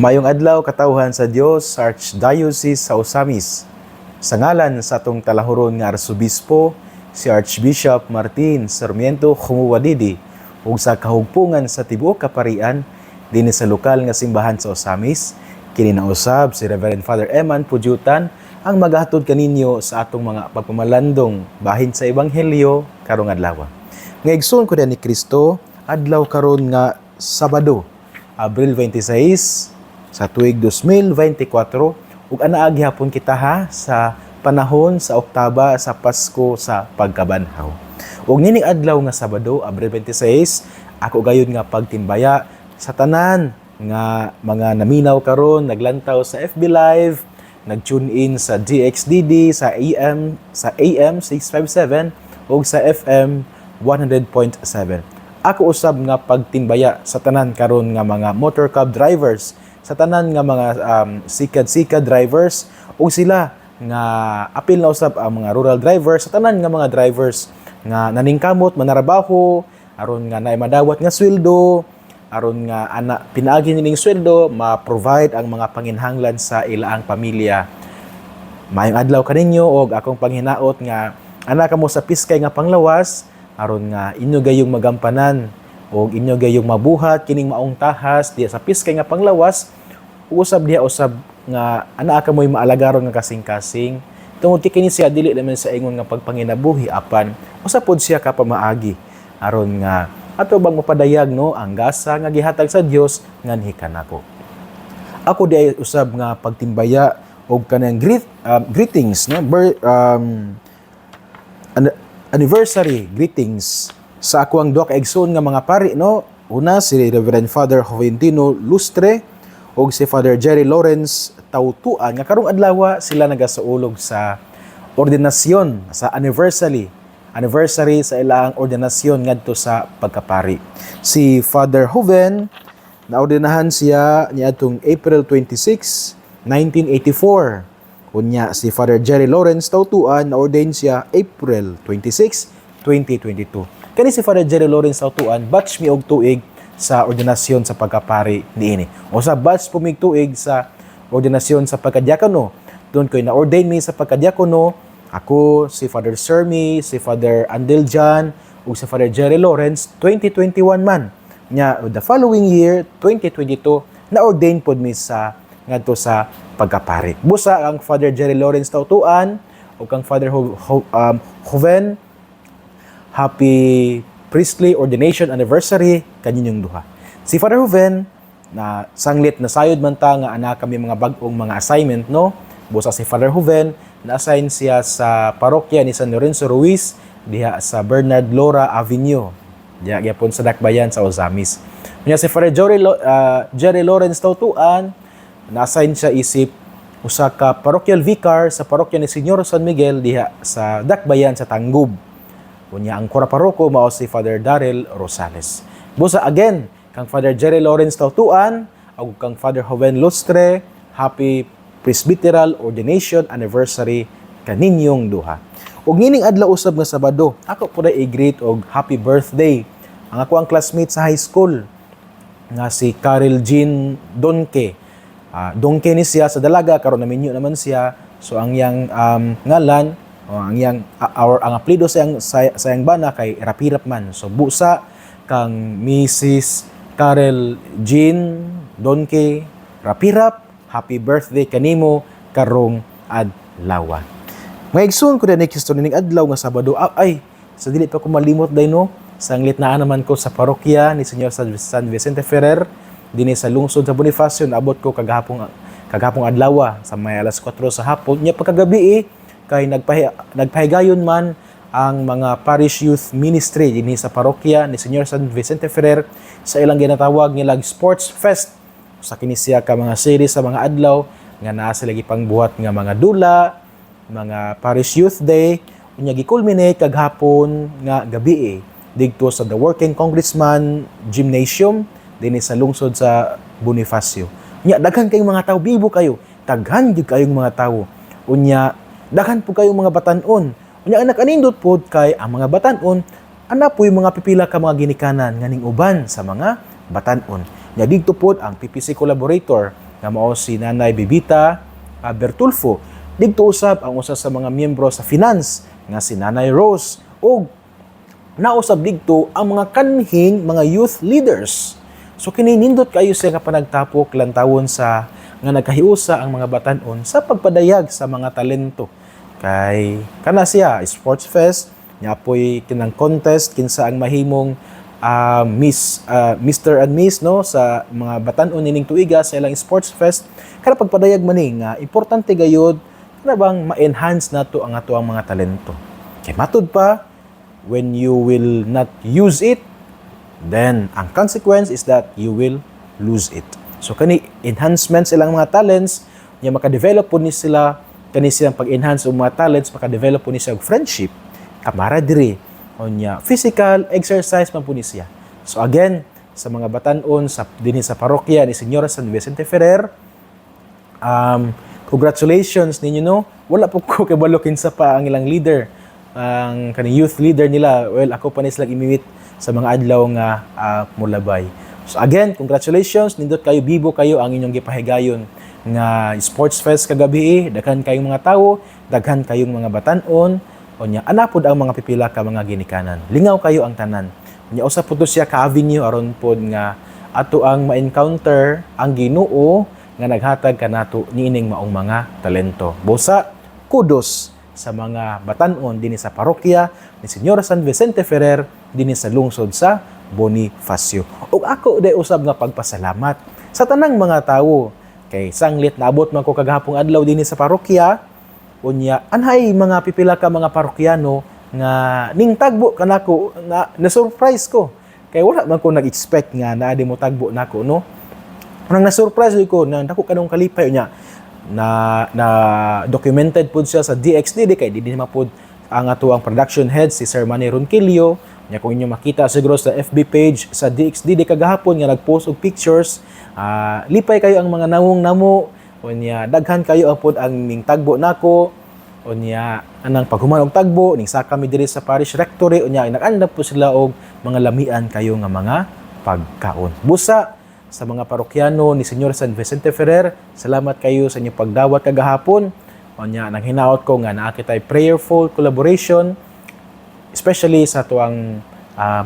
Mayong adlaw katawhan sa Dios sa Archdiocese sa Osamis. Sa ngalan sa atong talahuron nga Arsobispo, si Archbishop Martin Sarmiento Khumuwadidi, ug sa kahugpungan sa tibuok kaparian dinhi sa lokal nga simbahan sa Osamis, kini nausab si Reverend Father Eman Pudyutan ang maghatod kaninyo sa atong mga pagpamalandong bahin sa Ebanghelyo karong adlaw. Nga igsoon ko ni Kristo, adlaw karon nga Sabado, Abril 26 sa tuig 2024 ug anaa gihapon kita sa panahon sa Oktaba sa Pasko sa Pagkabanhaw. Ug nining adlaw nga Sabado, Abril 26, ako gayud nga pagtimbaya sa tanan nga mga naminaw karon naglantaw sa FB Live, nag-tune in sa DXDD sa AM 657 ug sa FM 100.7. Ako usab nga pagtimbaya sa tanan karon nga mga motor cab drivers, sa tanan nga mga sikad-sikad drivers o sila nga apil na usab ang mga rural drivers, sa tanan nga mga drivers nga naningkamot manarabaho aron nga naay madawat nga sweldo, aron nga ana pinaagi nining sweldo ma-provide ang mga panginhanglan sa ilaang pamilya. Maayong adlaw kaninyo og akong panghinaot nga ana kamo sa piskay nga panglawas aron nga inyo gayong magampanan o inyo gayong mabuhat kining maong tahas diya sa piskay nga panglawas, usab diha usab nga anaa ka mo'y maalagaron nga kasing-kasing tungod kini siya dili naman sa ingon nga pagpanginabuhi apan usab pod siya ka pamaagi aron nga ato bang mapadayag no ang gasa nga gihatag sa Dios nganhi kanako. Ako di usab nga pagtimbaya og kanang greetings no anniversary greetings sa ako ang duha ka igsoon nga mga pari no. Una si Reverend Father Joventino Lustre o si Father Jerry Lawrence Tautuan nga karong adlaw sila nagasaulog sa ordinasyon sa anniversary sa ilang ordinasyon ngadto sa pagkapari. Si Father Joven naordinahan siya niadtong April 26, 1984. Unya si Father Jerry Lawrence Tautuan na-ordain siya April 26, 2022. Kani si Father Jerry Lawrence Tautuan, batch mi og tuig sa ordinasyon sa pagkapari niini. O sa batch po mig tuig sa ordinasyon sa pagkadiakono. Doon ko'y na-ordain mi sa pagkadiakono. Ako, si Father Sermi, si Father Andeljan, ug si Father Jerry Lawrence, 2021 man. Nya, the following year, 2022, na-ordain po mi sa ngadto sa pagkapari. Busa ang Father Jerry Lawrence Tautuan o kang Father Joven, happy priestly ordination anniversary kaninyong duha. Si Father Joven na sanglit na sayod man ta nga ana kami mga bag-ong mga assignment no. Busa si Father Joven na-assign siya sa parokya ni San Lorenzo Ruiz diha sa Bernard Lora Avenue. Diha gyapon sa Dakbayan sa Osamis. Nya si Father Jerry Lawrence Tautuan na-assign siya isip usa ka parochial vicar sa parokya ni Señor San Miguel diha sa Dakbayan sa Tangub. Unya ang kora-paroko mao si Father Darrell Rosales. Busa again kang Father Jerry Lawrence Tautuan ug kang Father Joven Lustre, happy presbyteral ordination anniversary kaninyong duha. Ug nining adlaw usab nga Sabado, ako pud i-greet og happy birthday ang ako ang classmate sa high school nga si Karel Jean Donke. Donke ni siya sa dalaga karon naminyo naman siya. So ang yang ngalan ang ang apelyido sa yang bana kay Rapirap man. So busa kang Mrs. Karel Jean Donke Rapirap, happy birthday kanimo karong adlaw. Maigsoon ko ni Kristo ning adlaw nga Sabado. Ay, sa dili pa ko malimot day no. Sanglit na naman ko sa parokya ni Señor San Vicente Ferrer dinhi sa lungsod sa Bonifacio. Naabot ko kagahapong adlaw sa may alas 4 sa hapon. Nya pagkagabi kay nagpahigayon man ang mga parish youth ministry dinhi sa parokya ni Señor San Vicente Ferrer sa ilang ginatawag nilang Sports Fest. Sa kini siya ka mga series sa mga adlaw nga naa sila gipangbuhat nga mga dula, mga parish youth day, unya gi-culminate kaghapon nga gabi didto sa The Working Congressman Gymnasium dinhi sa lungsod sa Bonifacio. Unya daghan kayong mga tawo, bibo kayo, daghan gyud kayong mga tawo. Unya daghan po kayong mga batan-on. Unya anak anindot pod kay ang mga batan-on ana po yung mga pipila ka mga ginikanan nganing uban sa mga batan-on. Nya didto pod ang PPC collaborator nga mao si Nanay Bibita Bertulfo. Didto usab ang usa sa mga miyembro sa finance nga si Nanay Rose, ug nausab didto ang mga kanhing mga youth leaders. So kini nindot kayo siya nga panagtapok lantawon sa nga nagkahiusa ang mga batan-on sa pagpadayag sa mga talento. Kay kana siya sports fest nya apoy kinang contest kinsa ang mahimong Mr. and Miss no sa mga batan-on nining tuiga sa ilang sports fest. Kana pagpadayag maning nga importante gayud na bang ma-enhance nato ang ato ang mga talento. Kay matud pa, when you will not use it, then ang consequence is that you will lose it. So kani enhancements ilang mga talents, nya maka-develop po ni sila kani silang pag-enhance og mga talents, maka-develop po ni siya og friendship, camaraderie, onya physical exercise man po ni siya. So again, sa mga batan-on sa dinhi sa parokya ni Señora San Vicente Ferrer, congratulations ninyo no. Wala po ko kabalo kinsa pa ang ilang leader, ang kani youth leader nila. Well, ako pa ni sila imiwit sa mga adlaw nga mulabay. So again, congratulations, nindot kayo, bibo kayo ang inyong gipahigayon nga sports fest kagabi. Daghan kayong mga tawo, daghan kayong mga batan-on, onya anapod ang mga pipila ka mga ginikanan. Lingaw kayo ang tanan. Onya usa po to siya ka avenue aron pod nga ato ang ma-encounter ang Ginoo nga naghatag kanato niining maong mga talento. Busa, kudos sa mga batan-on dinhi sa parokya ni Señora San Vicente Ferrer dinhi sa lungsod sa Bonifacio. Ug ako day usab nga pagpasalamat sa tanang mga tawo kay sanglit naabot man ko kagahapong adlaw dinhi sa parokya. Unya anhay mga pipila ka mga parokyano nga ning tagbo kanako nga na-surprise ko. Kay wala man ko nag-expect nga naa di mo tagbo nako no. Nang na-surprise ko na dako kanong kalipay niya na documented pud siya sa DXDD kay di mapud ang ato ang production head si Sir Manny Ronquillo. Nya kung inyo makita siguro sa FB page sa DXDD kagahapon nga nagpost og pictures, lipay kayo ang mga namong namo. Unya daghan kayo ang pud ang ning tagbo nako. Unya anang paghuman og tagbo ning sa kami diri sa parish rectory, unya nag-andap po sila og mga lamian kayo nga mga pagkaon. Busa sa mga parokyano ni Señor San Vicente Ferrer, salamat kayo sa inyong pagdawat kagahapon. Unya nang hinaot ko nga naa kitay prayerful collaboration, especially sa tuang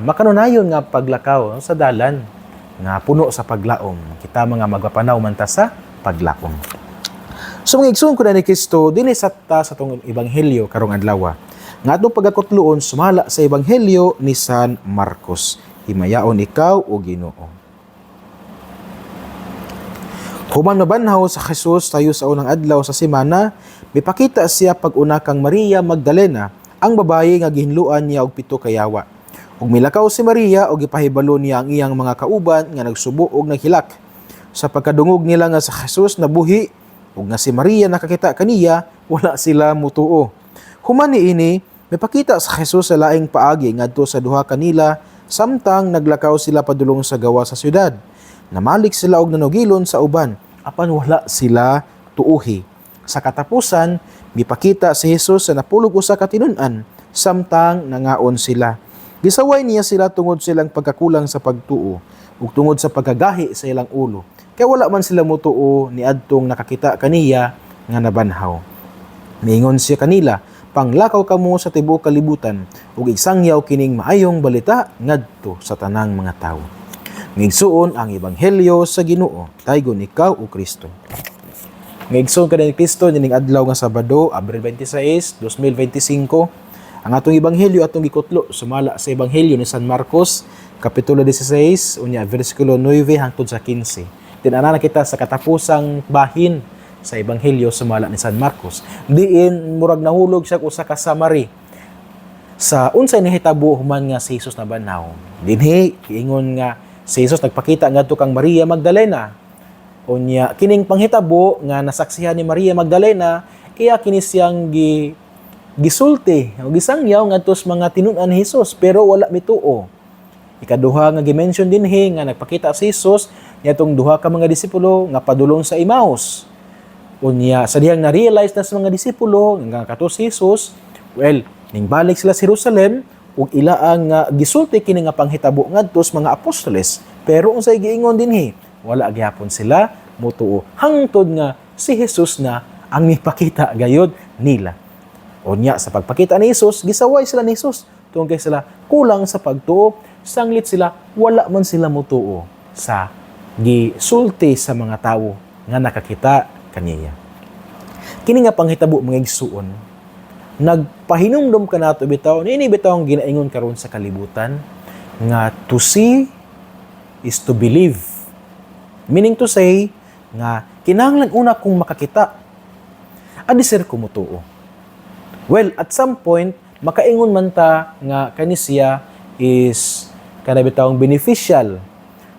makanunayon nga paglakaw sa dalan nga puno sa paglaom. Kita mga magpapanaw man ta sa paglaom. So mga igsoon ko na ni Kristo dinhi sa atong ebanghelyo karong adlaw. Nga atong pagakutloon sumala sa ebanghelyo ni San Marcos. Himayaon ikaw o Ginoo. Human mabanhaw sa Jesus tayo sa unang adlaw sa semana, mipakita siya pag-una kang Maria Magdalena, ang babaye nga gihinluan niya og 7 ka yawa. Ug milakaw si Maria og gipahibalo niya ang iyang mga kauban nga nagsubo og naghilak. Sa pagkadungog nila nga sa Jesus nabuhi ug nga si Maria nakakita kaniya, wala sila mutuo. Human niini, mipakita sa Jesus sa laing paagi ngadto sa duha kanila samtang naglakaw sila padulong sa gawa sa syudad. Namalik sila og nanugilon sa uban, apan wala sila tuuhi. Sa katapusan, mipakita si Jesus sa napulog usa ka tinun-an samtang nangaon sila. Gisaway niya sila tungod silang pagkakulang sa pagtuo ug tungod sa pagkagahi sa ilang ulo. Kaya wala man sila mutuo ni adtong nakakita kaniya nga nabanhaw. Miingon siya kanila, panglakaw kamo sa tibuok kalibutan ug igsangyaw kining maayong balita ngadto sa tanang mga tawo. Ngigsuon ang ebanghelyo sa Ginoo. Taygon ikaw o Kristo. Ngigsuon ka ni Kristo nining adlaw nga Sabado, Abril 26, 2025. Ang atong ebanghelyo atong gikutlo sumala sa ebanghelyo ni San Marcos, kapitulo 16, unya bersikulo 9 hangtod sa 15. Tinana kita sa katapusang bahin sa ebanghelyo sumala ni San Marcos. Diin murag nahulog siya usa ka Samari sa unsay nahitabo human nga si Jesus nabanhaw. Dinhi giingon nga si Jesus nagpakita ngadto kang Maria Magdalena. Unya kining panghitabo nga nasaksihan ni Maria Magdalena iya kini siyang gisulti o gisangyaw ngadto sa mga tinun-an ni Jesus pero wala mituo. Ikaduha nga gi-mention dinhi nga nagpakita si Jesus niadtong duha ka mga disipulo nga padulong sa Emmaus. Unya sa dihang na-realize na sa mga disipulo nga kato si Jesus, well, ning balik sila sa Jerusalem ug ila ang gisulti kini nga panghitabo ngadto sa mga apostoles. Pero unsay giingon dinhi, wala gyapon sila mutuo. Hangtod nga si Jesus na ang nipakita gayod nila. Unya sa pagpakita ni Jesus, gisaway sila ni Jesus. Tungkol sila kulang sa pagtuo, sanglit sila, wala man sila mutuo sa gisulti sa mga tao nga nakakita kaniya. Kini nga panghitabo mga igsuon, nagpahinumdom ka nato bitaw, niini bitaw ang ginaingon karon sa kalibutan nga to see is to believe. Meaning to say nga kinahanglan una kung makakita, adi sir ko mutuo. Well, at some point makaingon man ta nga kani siya is kana bitawng beneficial.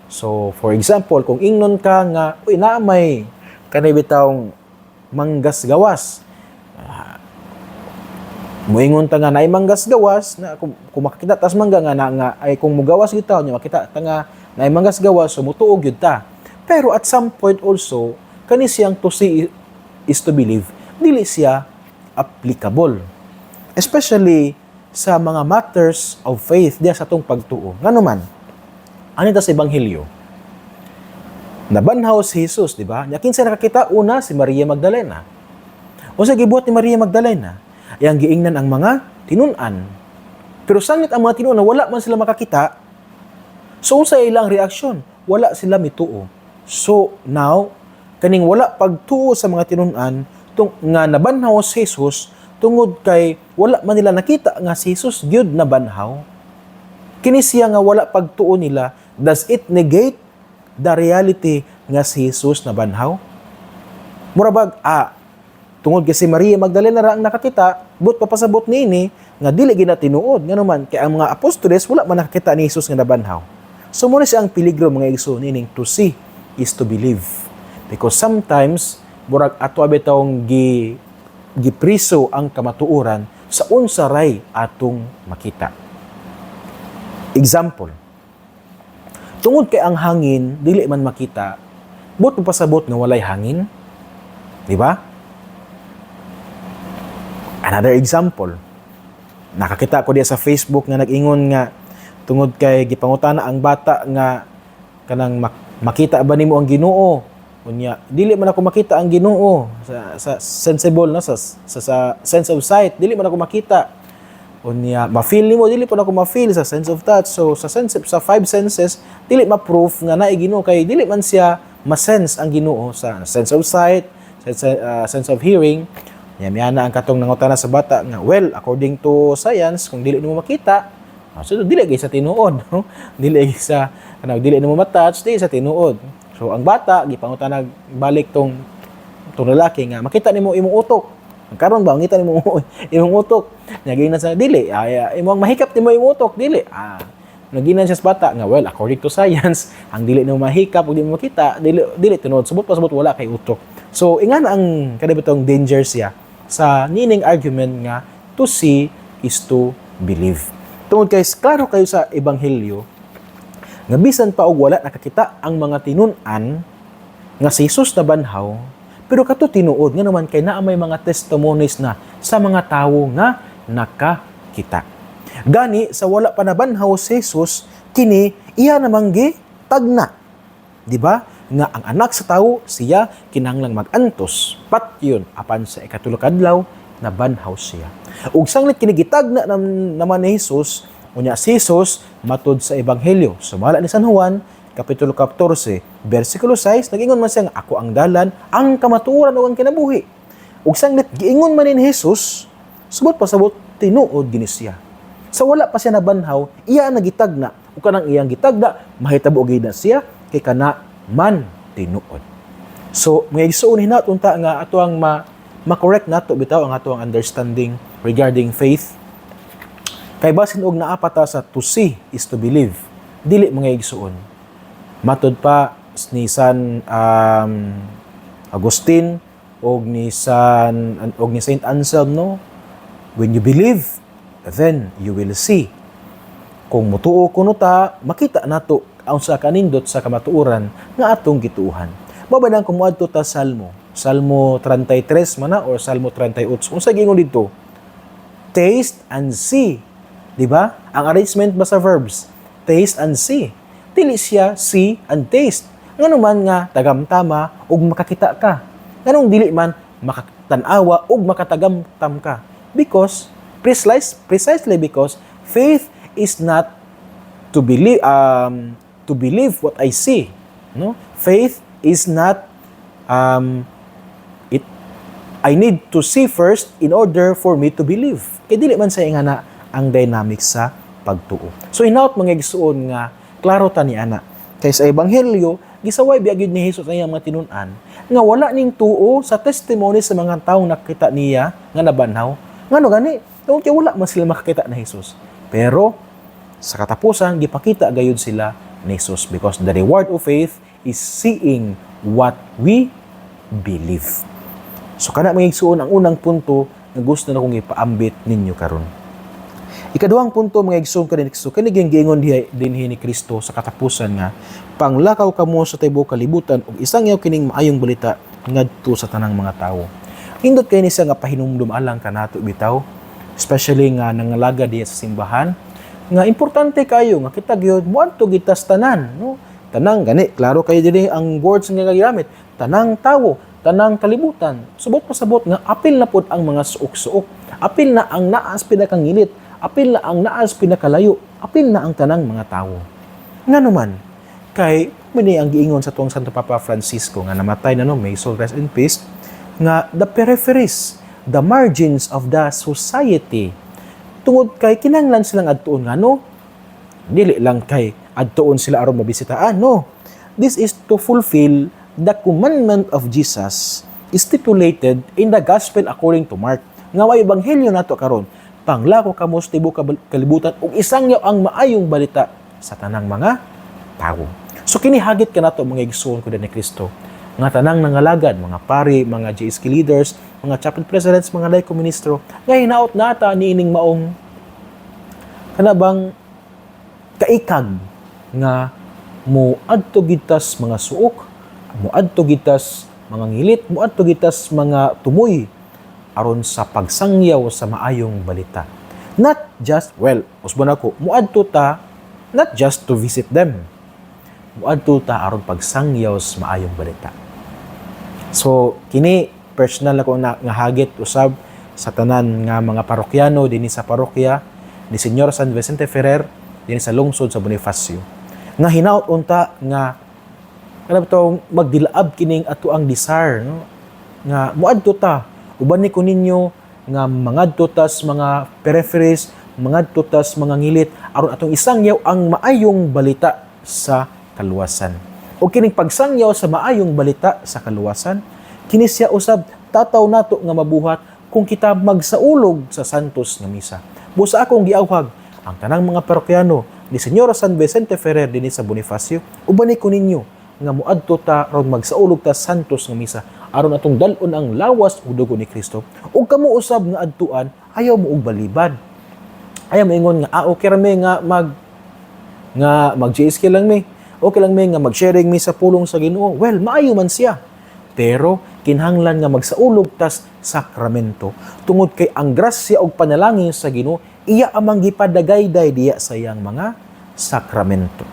So, for example, kung ingnon ka nga, uy, naamay kanay bitawng manggas gawas. Muingon ta nga naay manggas gawas na kung makakita tas mangga nga ay kung mugawas gitaw nya makita ta nga naay manggas gawas so mutuog gyud ta. Pero at some point also kani siyang to see is to believe, dili siya applicable. Especially sa mga matters of faith diya sa atong pagtuo. Nganuman, ano ito sa Ebanghelyo? Nabanhaw si Jesus, di ba? Nya kinsa nakakita una si Maria Magdalena. O sa gibuhat ni Maria Magdalena, yang giingnan ang mga tinun-an. Pero sangit ang mga tinun-an wala man sila makakita. So sa ilang reaksyon, wala sila mituo. So now, kaning wala pagtuo sa mga tinun-an nga nabanhaw si Jesus tungod kay wala man nila nakita nga si Jesus gyud nabanhaw. Kini siya nga wala pagtuo nila, does it negate the reality nga si Jesus na banhaw? Murabag, tungod kay si Maria Magdalena ra ang nakakita, but papasabot niini nga dili gina tinuod. Nganuman, kay ang mga apostoles wala man nakakita ni Jesus nga nabanhaw. So muna siya ang peligro mga igsoon nining to see is to believe. Because sometimes murag ato abitawng gipriso ang kamatuoran sa unsaray atong makita. Example, tungod kay ang hangin, dili man makita, but pasabot nga walay hangin. Di ba? Another example, nakakita ko diya sa Facebook nga nag-ingon nga, tungod kay gipangutana ang bata nga, kanang makita ba nimo ang Ginoo? Unya, dili man ako makita ang Ginoo sa sensible na sa sense of sight, dili man ako makita. Unya, ma-feel nimo dili pa ako ma-feel sa sense of touch. So sa five senses dili ma-proof nga naay Ginoo kay dili man siya ma-sense ang Ginoo sa sense of sight, sense of hearing. Yamiana ang katong nangutana sa bata nga, well, according to science, kung dili nimo makita, so dili gyud sa tinuod, no? Dili sa dili nimo ma-touch, dili sa tinuod. So ang bata gipangutana balik tong lalaki nga makita nimo imong utok. Karon ba ngita nimo imong utok? Naginan sa dili, imong mahikap nimo imong utok, dili. Naginan siya sa bata nga, well, according to science, ang dili nimo mahikap ug dili mo makita, dili tinuod subot wala kay utok. So ingan ang kadabitong danger siya sa nining argument nga to see is to believe. Tungod kay klaro kayo sa ebanghelyo nga bisan pa og wala nakakita ang mga tinun-an nga si Jesus na banhaw, pero kato tinuod nga naman kay naa may mga testimonies na sa mga tawo nga nakakita. Gani sa wala pa nabanhaw si Jesus, kini iya namang tagna. Di ba? Nga ang anak sa tawo siya kinahanglang mag-antos. Patyon apan sa ikatulo kadlaw nabanhaw siya. Ug sanglit kini gitagna naman ni Jesus, unya si Jesus matud sa ebanghelyo. Sumala ni San Juan Kapitulo 14, versikulo 6, nag-ingon man siya nga, ako ang dalan, ang kamatuoran o ang kinabuhi. Ug sanglit, giingon man ni Jesus, subot pasabot, tinuod gini siya. Sa wala pa siya nabanhaw, iya ang nagitagna. O kanang iyang gitagna, mahitabo gid na siya, kay kana man tinuod. So, mga igsuon hinaton ta nga ato ang ma-correct nato bitaw ang ato ang understanding regarding faith. Kay basin og naapata sa to see is to believe. Dili mga igsuon. Matod pa ni San Agustin og ni Saint Anselm, no? When you believe, then you will see. Kung mutuo kuno ta, makita nato ang sa kanindot sa kamatuoran nga atong gituuhan. Mabadang kumuadto ta Salmo 33 man or Salmo 38. Unsa gingon dito? Taste and see. Di ba? Ang arrangement ba sa verbs? Taste and see. Dili siya see and taste. Ngano man nga tagamtama ug makakita ka. Nganong dili man makatanawa ug makatagamtam ka. Because precisely because faith is not to believe what I see. No? Faith is not I need to see first in order for me to believe. Kaya dili man sa ingana ang dynamics sa pagtuo. So hinaut mga igsuon nga klaro ta ni ana. Kay sa ebanghelyo gisaway biagid ni Hesus ang mga tinun-an nga wala ning tuo sa testimony sa mga taong nakita niya nga nabanhaw. Ngano gani? Tungod kay wala man sila makakita ni Hesus. Pero sa katapusan gipakita gayud sila ni Hesus because the reward of faith is seeing what we believe. So kana mga igsuon ang unang punto nga gusto na kong ipaambit ninyo karon. Ikaduhang punto mga igsoon kani giingon dinhi ni Kristo sa katapusan nga panglakaw kamo sa tibuok kalibutan ug isang yaw kining maayong balita ngadto sa tanang mga tawo. Hindot kay ni siya nga pahinumdum alang kanato bitaw, especially nga nangalaga diya sa simbahan nga importante kayo nga kita gyud moadto gitas tanan, no? Tanang gani klaro kayo dinhi ang words nga gigamit, tanang tawo, tanang kalibutan. Subot pasabot nga apil na pod ang mga suok-suok. Apil na ang naas pinakangilit. Apil na ang naas pinakalayo. Apil na ang tanang mga tawo. Ngano man, kay muni ang giingon sa tuwang Santo Papa Francisco nga namatay na no, may soul rest in peace, nga the peripheries, the margins of the society. Tungod kay kinahanglan silang adtuon nga no, dili lang kay adtuon sila aron mabisitaan, no. This is to fulfill the commandment of Jesus stipulated in the Gospel according to Mark. Nga way ebanghelyo nato karon, panglako kamo sa tibuok kalibutan ug isang yaw ang maayong balita sa tanang mga tawo. So kini hagit kanato mga igsoon ko ni Kristo. Nga tanang nangalagad, mga pari, mga JSK leaders, mga chapel presidents, mga laiko ministro, nga hinaot nata niining maong kanabang kaikag nga mo adto gitas mga suok, muadto gitas mga ngilit, muadto gitas mga tumoy aron sa pagsangyaw sa maayong balita. Not just, usbon ako, muadto ta not just to visit them. Muadto ta aron pagsangyaw sa maayong balita. So, kini personal ako nga hagit usab sa tanan nga mga parokyano dinhi sa parokya ni Señor San Vicente Ferrer dinhi sa lungsod sa Bonifacio. Nga hinaut unta nga kanabtong magdilaab kining ato ang desire, no? Nga muadto ta uban ni ko ninyo nga mangadto tas mga peripheries, mangadto tas mga ngilit aron atong isangyaw ang maayong balita sa kaluwasan. O kining pagsangyaw sa maayong balita sa kaluwasan, kini siya usab tataw nato nga mabuhat kung kita magsaulog sa santos nga misa. Busa akong giawhag ang tanang mga parokyano ni Señor San Vicente Ferrer dinhi sa Bonifacio, uban ni ko ninyo nga muadto ta ron magsaulog ta santos nga misa aron atong dal-on ang lawas ug dugo ni Kristo. Ug kamo usab nga adtuan ayaw mo og balibad. Ayaw mo ingon nga okay ra mi nga mag JSK lang mi. Okay lang mi nga mag-sharing mi sa pulong sa Ginoo. Well, maayo man siya. Pero kinahanglan nga magsaulog tas sakramento tungod kay ang grasya ug panalangin sa Ginoo iya amang gipadagayday diya sa iyang mga sakramento.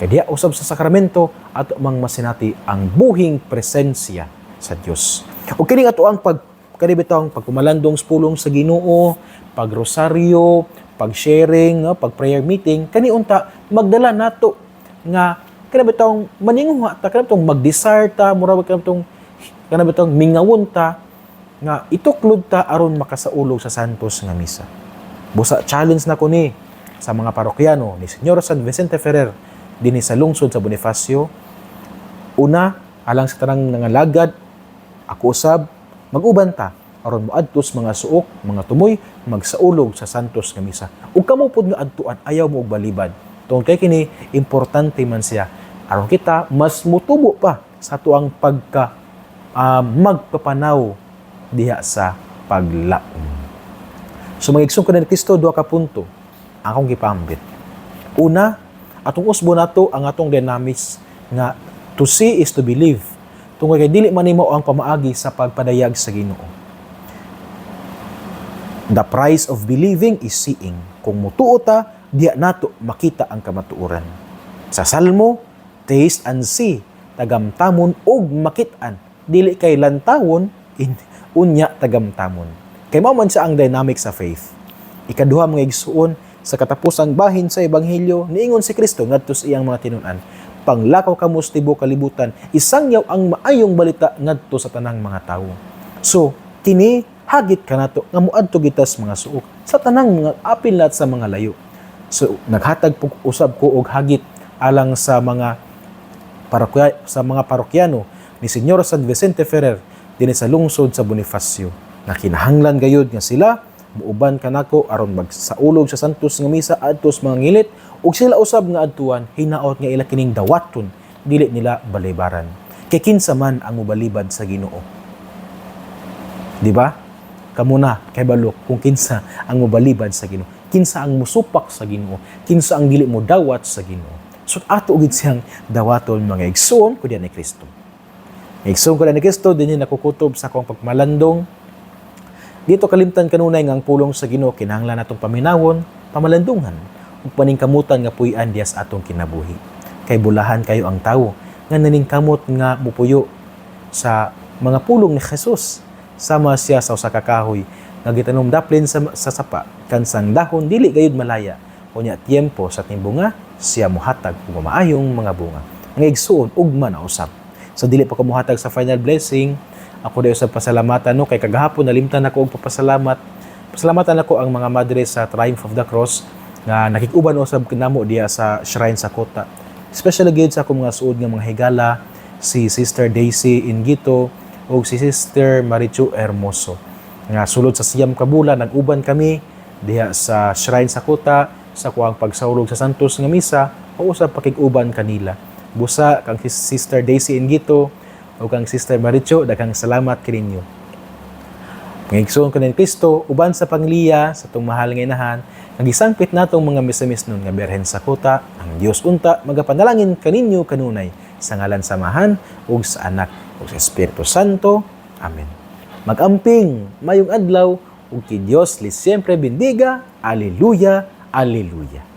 Kay diya usab sa sakramento ato mang masinati ang buhing presensya sa Dios. Ug kini ato ang pagkanibitang pagkumalandong sa pulong sa Ginoo, pagrosaryo, pag-sharing, pag-prayer meeting, kani unta magdala nato nga kanabitang maninguha ta, kanabitang mag-desire ta, murag kanabitang mingawon ta nga ituklod ta aron makasaulog sa santos nga misa. Busa challenge na ko ni sa mga parokyano ni Señor San Vicente Ferrer dinhi sa lungsod sa Bonifacio. Una, alang sa tanang nangalagad, ako usab mag-uban ta aron moadtos mga suok, mga tumoy, magsaulog sa santos nga misa. Ug kamo pud nga adtuan ayaw mo og balibad. Tungod kay kini importante man siya aron kita mas mutubo pa sa tuang pagka magpapanaw diha sa paglaom. So mag-igsoon ko ni Kristo duha ka punto akong gipambit. Una, atong usbo nato ang atong dynamics nga to see is to believe. Tungod kay dili man nimo ang pamaagi sa pagpadayag sa Ginoo. The price of believing is seeing. Kung mutuo ta, diya nato makita ang kamatuoran. Sa Salmo, taste and see, tagamtamon og makit-an, dili kay lantawon, unya tagamtamon. Kay mao man siya ang dynamic sa faith. Ikaduha mga igsuon, sa katapusang bahin sa Ebanghelyo, niingon si Kristo ngadto sa iyang mga tinun-an, panglakaw kamo sa tibuok kalibutan, isangyaw ang maayong balita ngadto sa tanang mga tawo. So, kini hagit kanato nga moadto gitas mga suok sa tanang mga apil lahat sa mga layo. So, naghatag usab ko og hagit alang sa mga parokyano ni Senyor San Vicente Ferrer dinhi sa lungsod sa Bonifacio. Nakinahanglan gayud nga sila muuban kanako aron magsaulog sa santos nga misa adto sa mga ngilit ug sila usab nga adtuan hinaot nga ila kining dawaton dili nila balaybaran. Kay kinsa man ang mobalibad sa Ginoo. Di ba? Kamo na kay balo kung kinsa ang mobalibad sa Ginoo, kinsa ang musupak sa Ginoo, kinsa ang dili mo dawat sa Ginoo. So ato gid siyang dawaton mga igsoon ko diyan ni Kristo. Igsoon ko diyan ni Kristo dinhi nakukutob sa akong pagmalandong. Dito kalimtan kanunay nga ang pulong sa Ginoo kinahanglan natong paminawon, pamalandungan ug paningkamutan nga puy-an dias atong kinabuhi. Kay bulahan kayo ang tawo nga naningkamot nga mupuyo sa mga pulong ni Jesus. Sama siya sa usa ka kahoy nga gitanom daplin sa sapa kansang dahon dili gayud malaya unya tiempo sa timbunga siya mohatag og maayong mga bunga. Nga igsuon ugma na usab. So dili pa ko mohatag sa final blessing. Ako dayo sa pasalamatan no kay kagahapon nalimtan ako og papasalamat. Pasalamatan ako ang mga madre sa Triumph of the Cross nga nakig-uban usab kanamo diya sa shrine sa Kota. Especially gid sa akong mga suod nga mga higala, si Sister Daisy Ingito o si Sister Marichu Hermoso. Nga sulod sa siyam ka bulan nag-uban kami diha sa shrine sa Kota sa kuang pagsaulog sa santos nga misa o usab pakig-uban kanila. Busa kang Sister Daisy Ingito o kang Sister Marichu, daghang salamat kininyo. Ngigsoon ko ni Kristo uban sa pangliya sa tong mahal nga inahan, nagisangpit natong mga misa-misnon nga Birhen sa Kota, ang Dios unta magapanalangin kaninyo kanunay sa ngalan samahan ug sa Anak ug sa Espiritu Santo. Amen. Magamping mayong adlaw ug ki Dios li siempre bendiga. Alleluia. Alleluia.